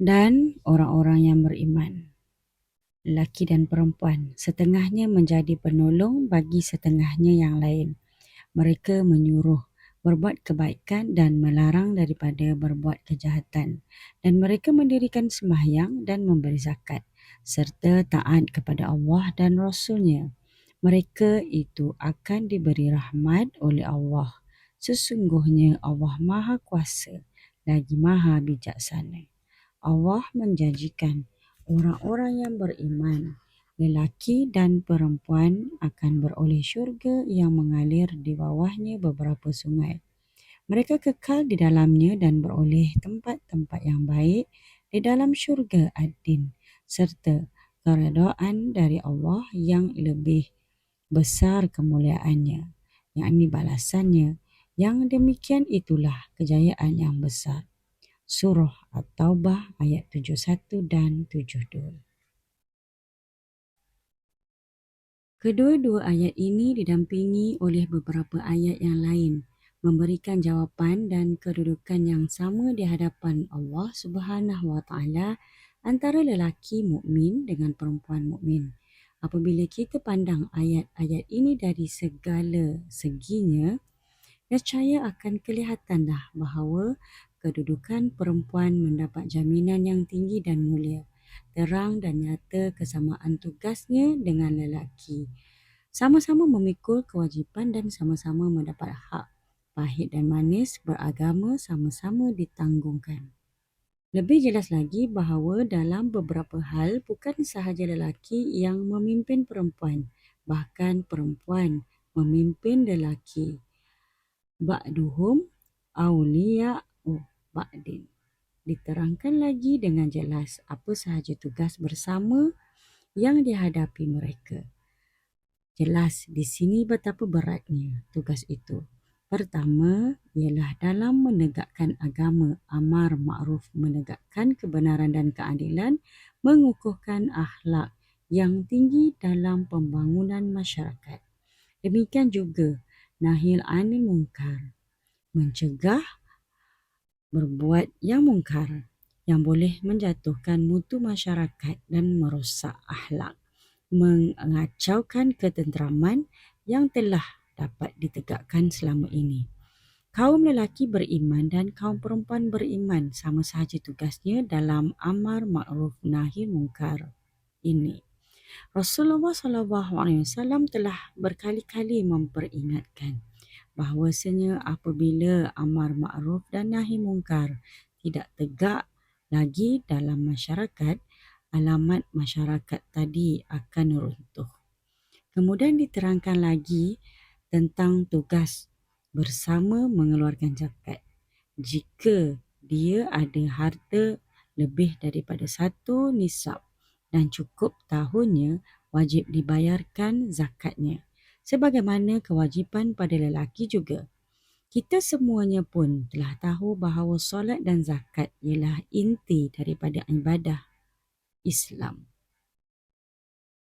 Dan orang-orang yang beriman, lelaki dan perempuan, setengahnya menjadi penolong bagi setengahnya yang lain. Mereka menyuruh berbuat kebaikan dan melarang daripada berbuat kejahatan. Dan mereka mendirikan sembahyang dan memberi zakat, serta taat kepada Allah dan Rasul-Nya. Mereka itu akan diberi rahmat oleh Allah. Sesungguhnya Allah Maha Kuasa lagi Maha Bijaksana. Allah menjanjikan orang-orang yang beriman, lelaki dan perempuan, akan beroleh syurga yang mengalir di bawahnya beberapa sungai. Mereka kekal di dalamnya dan beroleh tempat-tempat yang baik di dalam syurga ad-din, serta keredaan dari Allah yang lebih besar kemuliaannya, yakni balasannya. Yang demikian itulah kejayaan yang besar. Surah At-Taubah ayat 71 dan 72. Kedua-dua ayat ini didampingi oleh beberapa ayat yang lain, memberikan jawapan dan kedudukan yang sama di hadapan Allah Subhanahu Wa Taala antara lelaki mukmin dengan perempuan mukmin. Apabila kita pandang ayat-ayat ini dari segala seginya, nescaya akan kelihatanlah bahawa kedudukan perempuan mendapat jaminan yang tinggi dan mulia. Terang dan nyata kesamaan tugasnya dengan lelaki. Sama-sama memikul kewajipan dan sama-sama mendapat hak. Pahit dan manis beragama sama-sama ditanggungkan. Lebih jelas lagi bahawa dalam beberapa hal bukan sahaja lelaki yang memimpin perempuan, bahkan perempuan memimpin lelaki. Ba'duhum awliya'u ba'din. Diterangkan lagi dengan jelas apa sahaja tugas bersama yang dihadapi mereka. Jelas di sini betapa beratnya tugas itu. Pertama ialah dalam menegakkan agama, amar ma'ruf, menegakkan kebenaran dan keadilan, mengukuhkan akhlak yang tinggi dalam pembangunan masyarakat. Demikian juga nahi anil munkar, mencegah berbuat yang mungkar yang boleh menjatuhkan mutu masyarakat dan merosak akhlak, mengacaukan ketenteraman yang telah dapat ditegakkan selama ini. Kaum lelaki beriman dan kaum perempuan beriman sama sahaja tugasnya dalam amar ma'ruf nahi mungkar ini. Rasulullah SAW telah berkali-kali memperingatkan bahawasanya apabila amar ma'ruf dan nahi mungkar tidak tegak lagi dalam masyarakat, alamat masyarakat tadi akan runtuh. Kemudian diterangkan lagi tentang tugas bersama mengeluarkan zakat. Jika dia ada harta lebih daripada 1 nisab dan cukup tahunnya, wajib dibayarkan zakatnya. Sebagaimana kewajipan pada lelaki juga. Kita semuanya pun telah tahu bahawa solat dan zakat ialah inti daripada ibadah Islam.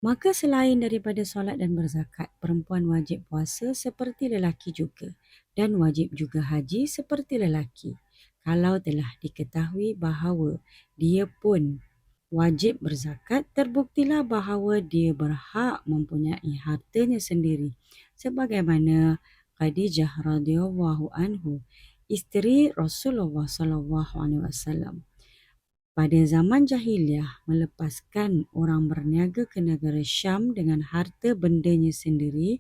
Maka selain daripada solat dan berzakat, perempuan wajib puasa seperti lelaki juga dan wajib juga haji seperti lelaki. Kalau telah diketahui bahawa dia pun wajib berzakat, terbuktilah bahawa dia berhak mempunyai hartanya sendiri. Sebagaimana Khadijah radhiyallahu anhu, isteri Rasulullah sallallahu alaihi wasallam, pada zaman jahiliah melepaskan orang berniaga ke negara Syam dengan harta bendanya sendiri,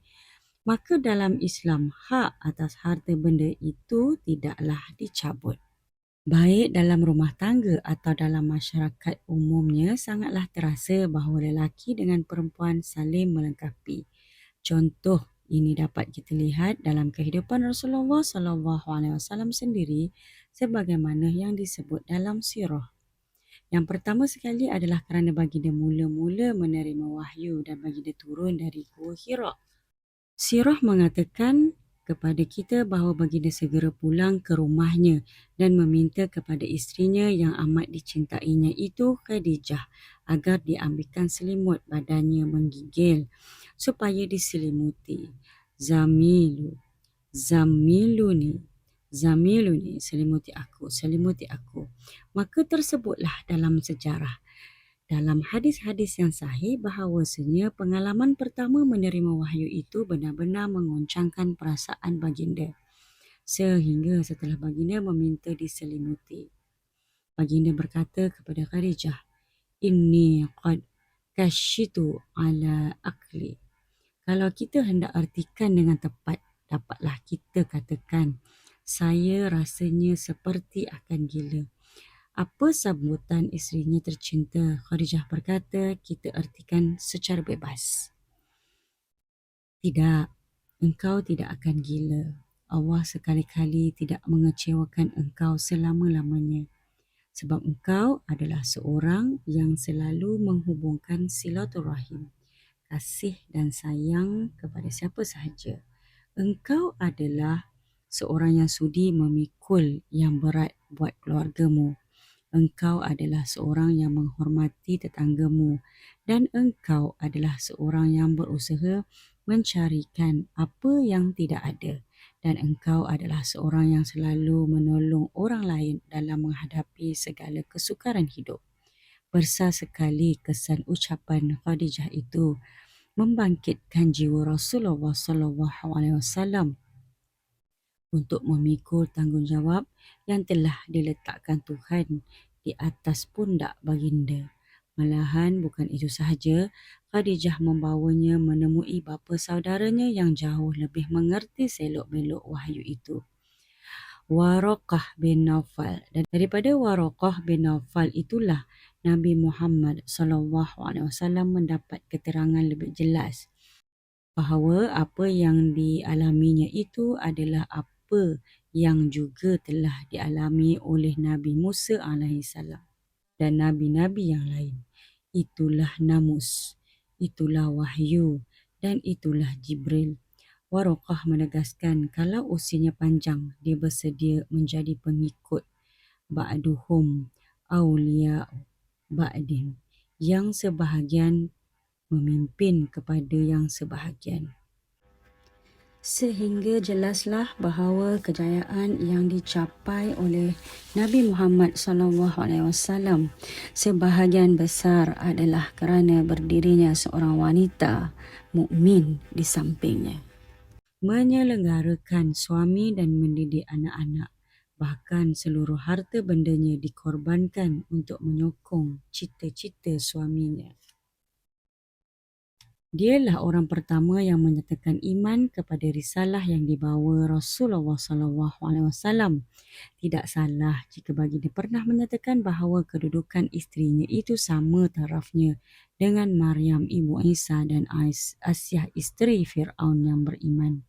maka dalam Islam hak atas harta benda itu tidaklah dicabut. Baik dalam rumah tangga atau dalam masyarakat umumnya, sangatlah terasa bahawa lelaki dengan perempuan saling melengkapi. Contoh ini dapat kita lihat dalam kehidupan Rasulullah SAW sendiri sebagaimana yang disebut dalam sirah. Yang pertama sekali adalah kerana baginda mula-mula menerima wahyu dan baginda turun dari Gua Hira. Sirah mengatakan kepada kita bahawa baginda segera pulang ke rumahnya dan meminta kepada isterinya yang amat dicintainya itu, Khadijah, agar diambilkan selimut badannya menggigil supaya diselimuti. Zamiluni, Zamiluni, selimuti aku, selimuti aku. Maka tersebutlah dalam sejarah, dalam hadis-hadis yang sahih bahawasanya pengalaman pertama menerima wahyu itu benar-benar mengoncangkan perasaan baginda. Sehingga setelah baginda meminta diselimuti, baginda berkata kepada Khadijah, Inni qad kashitu ala akli. Kalau kita hendak artikan dengan tepat, dapatlah kita katakan, saya rasanya seperti akan gila. Apa sambutan isterinya tercinta? Khadijah berkata, kita artikan secara bebas. Tidak, engkau tidak akan gila. Allah sekali-kali tidak mengecewakan engkau selama-lamanya. Sebab engkau adalah seorang yang selalu menghubungkan silaturahim, kasih dan sayang kepada siapa sahaja. Engkau adalah seorang yang sudi memikul yang berat buat keluargamu. Engkau adalah seorang yang menghormati tetanggamu dan engkau adalah seorang yang berusaha mencarikan apa yang tidak ada dan engkau adalah seorang yang selalu menolong orang lain dalam menghadapi segala kesukaran hidup. Besar sekali kesan ucapan Khadijah itu membangkitkan jiwa Rasulullah SAW untuk memikul tanggungjawab yang telah diletakkan Tuhan di atas pundak baginda. Malahan bukan itu sahaja, Khadijah membawanya menemui bapa saudaranya yang jauh lebih mengerti selok-belok wahyu itu, Waraqah bin Naufal. Dan daripada Waraqah bin Naufal itulah Nabi Muhammad SAW mendapat keterangan lebih jelas bahawa apa yang dialaminya itu adalah apa yang juga telah dialami oleh Nabi Musa AS dan Nabi-Nabi yang lain. Itulah namus, itulah wahyu dan itulah Jibril. Waraqah menegaskan kalau usianya panjang, dia bersedia menjadi pengikut ba'duhum awliya ba'din, yang sebahagian memimpin kepada yang sebahagian. Sehingga jelaslah bahawa kejayaan yang dicapai oleh Nabi Muhammad SAW sebahagian besar adalah kerana berdirinya seorang wanita mukmin di sampingnya, menyelenggarakan suami dan mendidik anak-anak. Bahkan seluruh harta bendanya dikorbankan untuk menyokong cita-cita suaminya. Dialah orang pertama yang menyatakan iman kepada risalah yang dibawa Rasulullah SAW. Tidak salah jika baginda pernah menyatakan bahawa kedudukan isterinya itu sama tarafnya dengan Maryam ibu Isa dan Asyah isteri Fir'aun yang beriman.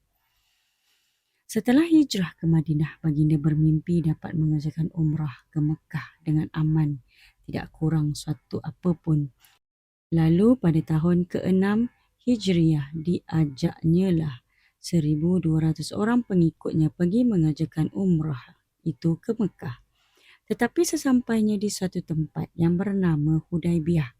Setelah hijrah ke Madinah, baginda bermimpi dapat mengerjakan umrah ke Mekah dengan aman, tidak kurang suatu apapun. Lalu pada tahun ke-6 Hijriah diajaknya lah 1,200 orang pengikutnya pergi mengerjakan umrah itu ke Mekah. Tetapi sesampainya di suatu tempat yang bernama Hudaibiyah,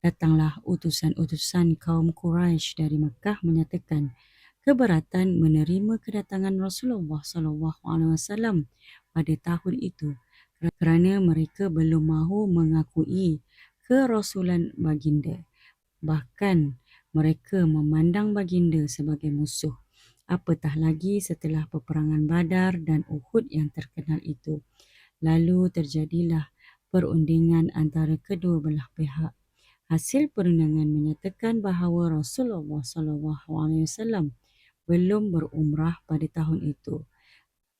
datanglah utusan-utusan kaum Quraisy dari Mekah menyatakan keberatan menerima kedatangan Rasulullah SAW pada tahun itu kerana mereka belum mahu mengakui kerasulan baginda. Bahkan mereka memandang baginda sebagai musuh. Apatah lagi setelah peperangan Badar dan Uhud yang terkenal itu. Lalu terjadilah perundingan antara kedua belah pihak. Hasil perundingan menyatakan bahawa Rasulullah SAW belum berumrah pada tahun itu.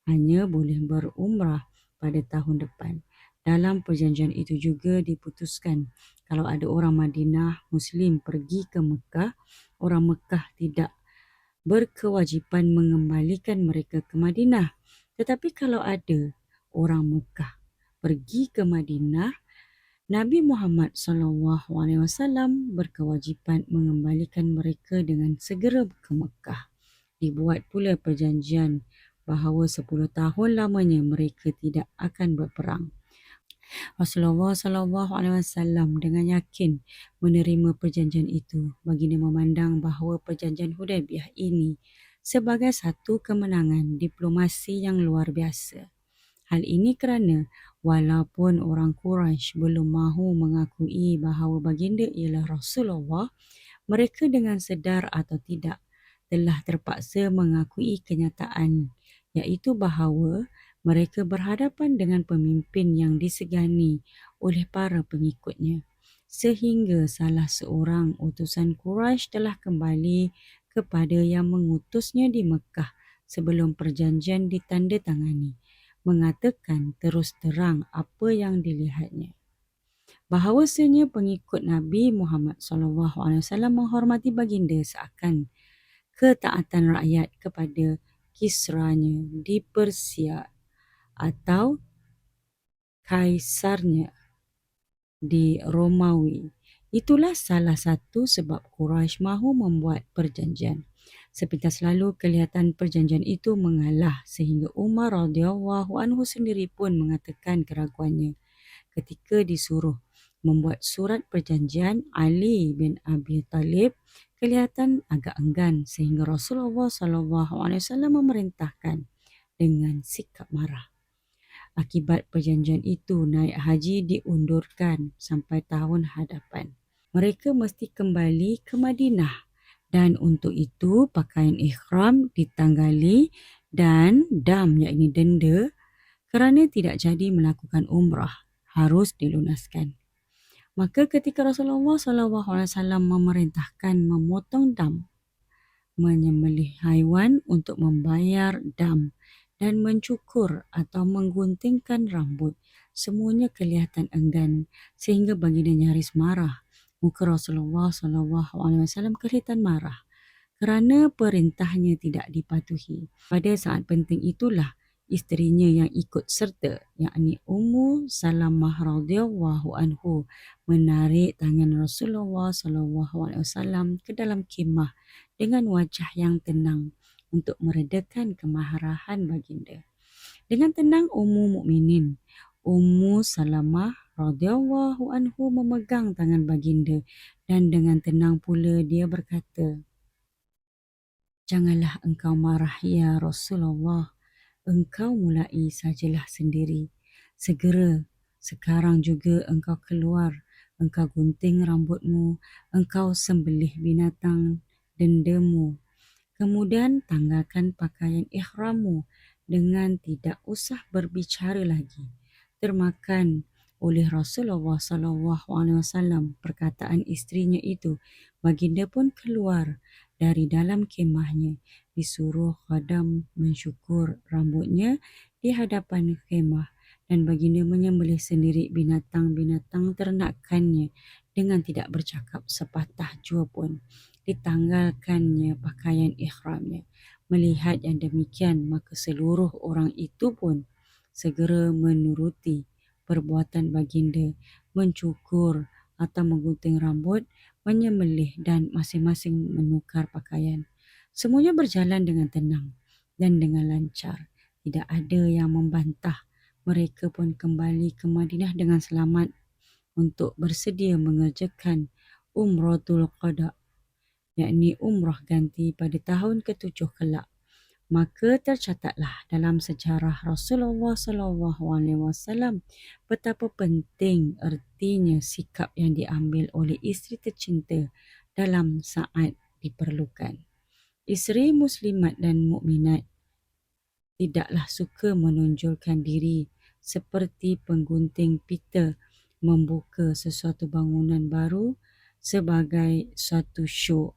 Hanya boleh berumrah pada tahun depan. Dalam perjanjian itu juga diputuskan kalau ada orang Madinah Muslim pergi ke Mekah, orang Mekah tidak berkewajipan mengembalikan mereka ke Madinah. Tetapi kalau ada orang Mekah pergi ke Madinah, Nabi Muhammad SAW berkewajipan mengembalikan mereka dengan segera ke Mekah. Dibuat pula perjanjian bahawa 10 tahun lamanya mereka tidak akan berperang. Rasulullah SAW dengan yakin menerima perjanjian itu. Baginda memandang bahawa perjanjian Hudaibiyah ini sebagai satu kemenangan diplomasi yang luar biasa. Hal ini kerana walaupun orang Quraisy belum mahu mengakui bahawa baginda ialah Rasulullah, mereka dengan sedar atau tidak telah terpaksa mengakui kenyataan, iaitu bahawa mereka berhadapan dengan pemimpin yang disegani oleh para pengikutnya. Sehingga salah seorang utusan Quraisy telah kembali kepada yang mengutusnya di Mekah sebelum perjanjian ditandatangani, mengatakan terus terang apa yang dilihatnya. Bahawasanya pengikut Nabi Muhammad SAW menghormati baginda seakan ketaatan rakyat kepada kisranya di Persia atau kaisarnya di Romawi. Itulah salah satu sebab Quraisy mahu membuat perjanjian. Sepintas lalu kelihatan perjanjian itu mengalah sehingga Umar radhiyallahu anhu sendiri pun mengatakan keraguannya ketika disuruh membuat surat perjanjian. Ali bin Abi Talib kelihatan agak enggan sehingga Rasulullah SAW memerintahkan dengan sikap marah. Akibat perjanjian itu, naik haji diundurkan sampai tahun hadapan. Mereka mesti kembali ke Madinah dan untuk itu pakaian ihram ditanggali dan dam, iaitu denda, kerana tidak jadi melakukan umrah harus dilunaskan. Maka ketika Rasulullah SAW memerintahkan memotong dam, menyembelih haiwan untuk membayar dam dan mencukur atau mengguntingkan rambut, semuanya kelihatan enggan sehingga baginda nyaris marah. Muka Rasulullah SAW kelihatan marah kerana perintahnya tidak dipatuhi. Pada saat penting itulah isterinya yang ikut serta, yakni Ummu Salamah radhiyallahu anhu, menarik tangan Rasulullah SAW ke dalam khemah dengan wajah yang tenang untuk meredakan kemarahan baginda. Dengan tenang Ummu Mukminin Ummu Salamah radhiyallahu anhu memegang tangan baginda dan dengan tenang pula dia berkata, "Janganlah engkau marah ya Rasulullah. Engkau mulai sajalah sendiri. Segera, sekarang juga engkau keluar. Engkau gunting rambutmu, engkau sembelih binatang dendamu. Kemudian tanggalkan pakaian ihrammu dengan tidak usah berbicara lagi." Termakan oleh Rasulullah SAW perkataan isterinya itu, baginda pun keluar dari dalam kemahnya, disuruh khadam mencukur rambutnya di hadapan kemah dan baginda menyembelih sendiri binatang-binatang ternakannya dengan tidak bercakap sepatah jua pun. Ditanggalkannya pakaian ihramnya. Melihat yang demikian, maka seluruh orang itu pun segera menuruti perbuatan baginda, mencukur atau menggunting rambut, menyembelih dan masing-masing menukar pakaian. Semuanya berjalan dengan tenang dan dengan lancar. Tidak ada yang membantah. Mereka pun kembali ke Madinah dengan selamat untuk bersedia mengerjakan Umratul Qada, yakni umrah ganti pada tahun ke-7 kelak. Maka tercatatlah dalam sejarah Rasulullah SAW betapa penting ertinya sikap yang diambil oleh isteri tercinta dalam saat diperlukan. Isteri muslimat dan mukminat tidaklah suka menonjolkan diri seperti penggunting pita membuka sesuatu bangunan baru sebagai suatu show,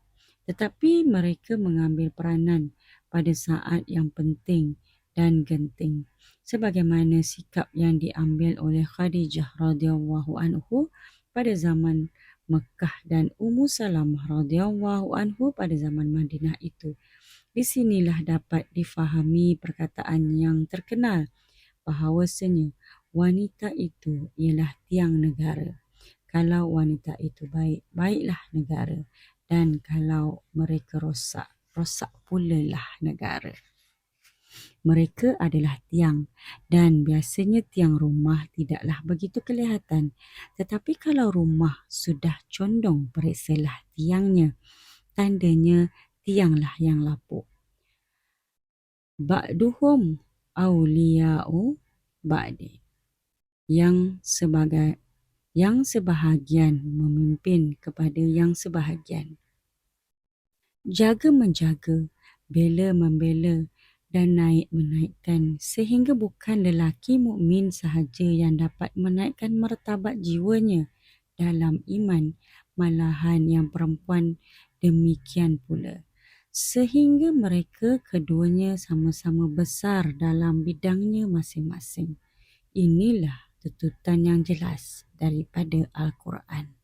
tetapi mereka mengambil peranan pada saat yang penting dan genting, sebagaimana sikap yang diambil oleh Khadijah radhiyallahu anhu pada zaman Mekah dan Ummu Salamah radhiyallahu anhu pada zaman Madinah itu. Di sinilah dapat difahami perkataan yang terkenal bahawasanya wanita itu ialah tiang negara. Kalau wanita itu baik, baiklah negara. Dan kalau mereka rosak, rosak pula lah negara. Mereka adalah tiang dan biasanya tiang rumah tidaklah begitu kelihatan. Tetapi kalau rumah sudah condong, periksalah tiangnya. Tandanya tianglah yang lapuk. ba'duhum awliya'u ba'di. Yang sebahagian memimpin kepada yang sebahagian. Jaga-menjaga, bela-membela dan naik-menaikkan sehingga bukan lelaki mukmin sahaja yang dapat menaikkan martabat jiwanya dalam iman, malahan yang perempuan demikian pula. Sehingga mereka keduanya sama-sama besar dalam bidangnya masing-masing. Inilah tuntutan yang jelas daripada Al-Quran.